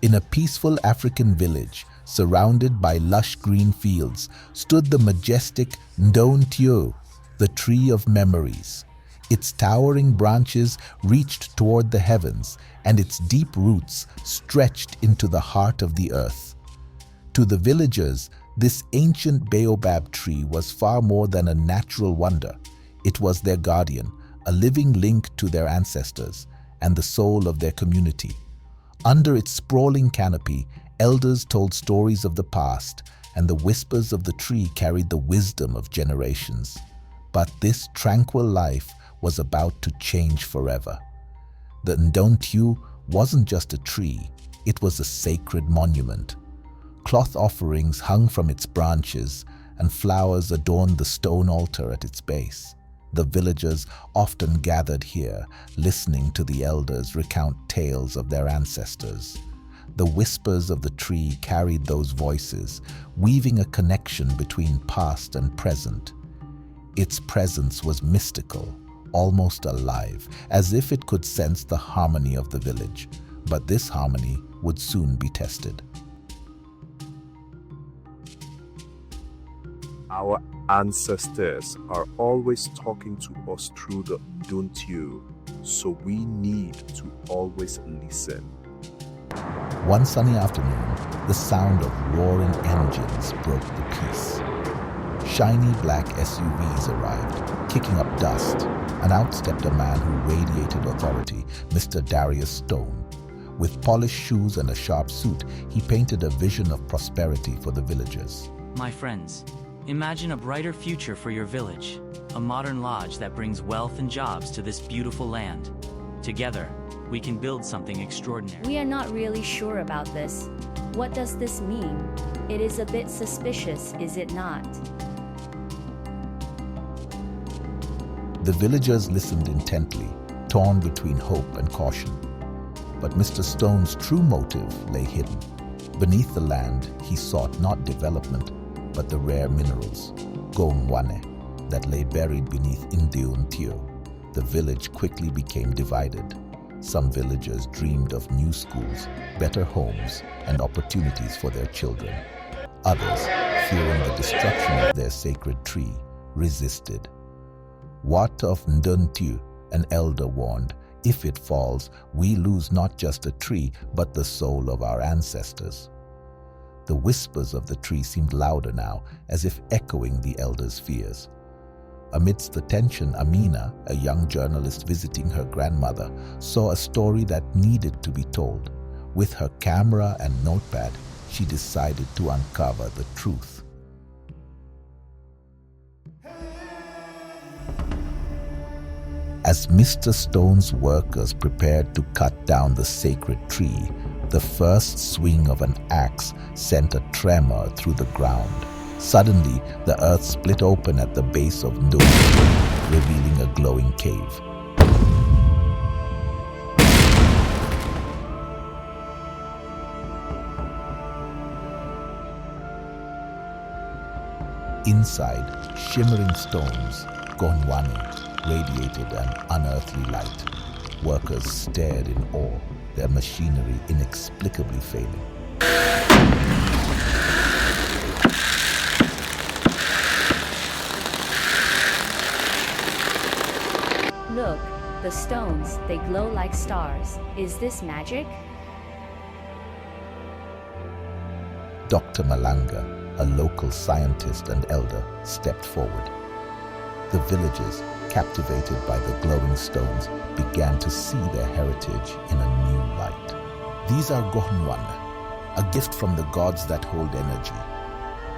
In a peaceful African village, surrounded by lush green fields, stood the majestic Ndontio, the tree of memories. Its towering branches reached toward the heavens, and its deep roots stretched into the heart of the earth. To the villagers, this ancient baobab tree was far more than a natural wonder. It was their guardian, a living link to their ancestors, and the soul of their community. Under its sprawling canopy, elders told stories of the past, and the whispers of the tree carried the wisdom of generations. But this tranquil life was about to change forever. The Ndontio wasn't just a tree, it was a sacred monument. Cloth offerings hung from its branches, and flowers adorned the stone altar at its base. The villagers often gathered here, listening to the elders recount tales of their ancestors. The whispers of the tree carried those voices, weaving a connection between past and present. Its presence was mystical, almost alive, as if it could sense the harmony of the village. But this harmony would soon be tested. Our ancestors are always talking to us through the don't you, so we need to always listen. One sunny afternoon, the sound of roaring engines broke the peace. Shiny black SUVs arrived, kicking up dust, and out stepped a man who radiated authority, Mr. Darius Stone. With polished shoes and a sharp suit, he painted a vision of prosperity for the villagers. My friends, imagine a brighter future for your village, a modern lodge that brings wealth and jobs to this beautiful land. Together, we can build something extraordinary. We are not really sure about this. What does this mean? It is a bit suspicious, is it not? The villagers listened intently, torn between hope and caution. But Mr. Stone's true motive lay hidden. Beneath the land, he sought not development, but the rare minerals, Gowan, that lay buried beneath Ndontio. The village quickly became divided. Some villagers dreamed of new schools, better homes, and opportunities for their children. Others, fearing the destruction of their sacred tree, resisted. What of Ndontio? An elder warned. If it falls, we lose not just a tree, but the soul of our ancestors. The whispers of the tree seemed louder now, as if echoing the elder's fears. Amidst the tension, Amina, a young journalist visiting her grandmother, saw a story that needed to be told. With her camera and notepad, she decided to uncover the truth. As Mr. Stone's workers prepared to cut down the sacred tree, the first swing of an axe sent a tremor through the ground. Suddenly, the earth split open at the base of Ndontio, revealing a glowing cave. Inside, shimmering stones, Gowan, radiated an unearthly light. Workers stared in awe, their machinery inexplicably failing. Look, the stones, they glow like stars. Is this magic? Dr. Malanga, a local scientist and elder, stepped forward. The villagers, captivated by the glowing stones, began to see their heritage in a new light. These are Gowan, a gift from the gods that hold energy.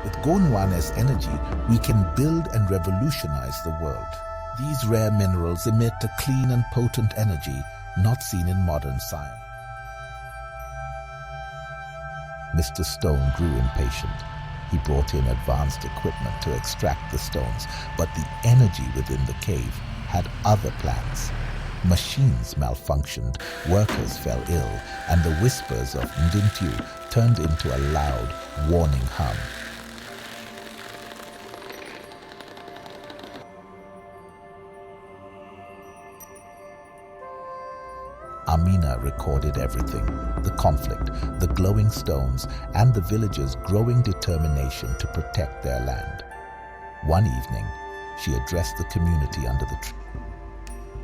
With Gowan as energy, we can build and revolutionize the world. These rare minerals emit a clean and potent energy not seen in modern science. Mr. Stone grew impatient. He brought in advanced equipment to extract the stones, but the energy within the cave had other plans. Machines malfunctioned, workers fell ill, and the whispers of Ndontio turned into a loud, warning hum. Amina recorded everything: the conflict, the glowing stones, and the villagers' growing determination to protect their land. One evening, she addressed the community under the tree.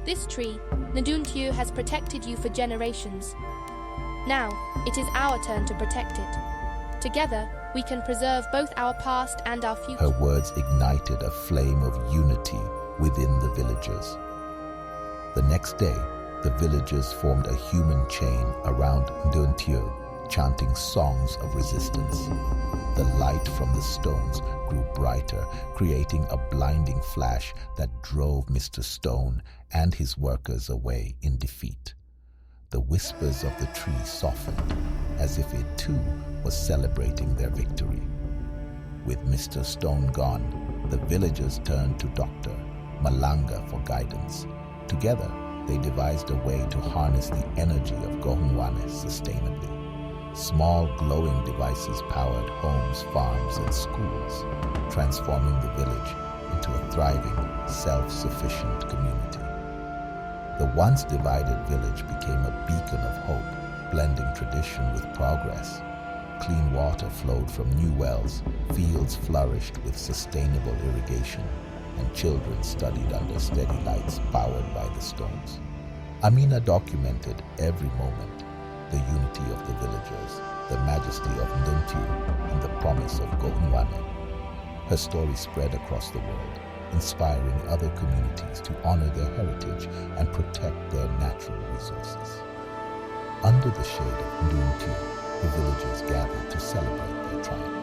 This tree, Nduntu, has protected you for generations. Now, it is our turn to protect it. Together, we can preserve both our past and our future. Her words ignited a flame of unity within the villagers. The next day, the villagers formed a human chain around Nduntu, chanting songs of resistance. The light from the stones grew brighter, creating a blinding flash that drove Mr. Stone and his workers away in defeat. The whispers of the tree softened, as if it too was celebrating their victory. With Mr. Stone gone, the villagers turned to Dr. Malanga for guidance. Together, they devised a way to harness the energy of Gowan sustainably. Small glowing devices powered homes, farms, and schools, transforming the village into a thriving, self-sufficient community. The once divided village became a beacon of hope, blending tradition with progress. Clean water flowed from new wells, fields flourished with sustainable irrigation, and children studied under steady lights powered by the stones. Amina documented every moment: the unity of the villagers, the majesty of Nduntu, and the promise of Gowan. Her story spread across the world, inspiring other communities to honor their heritage and protect their natural resources. Under the shade of Nduntu, the villagers gathered to celebrate their triumph.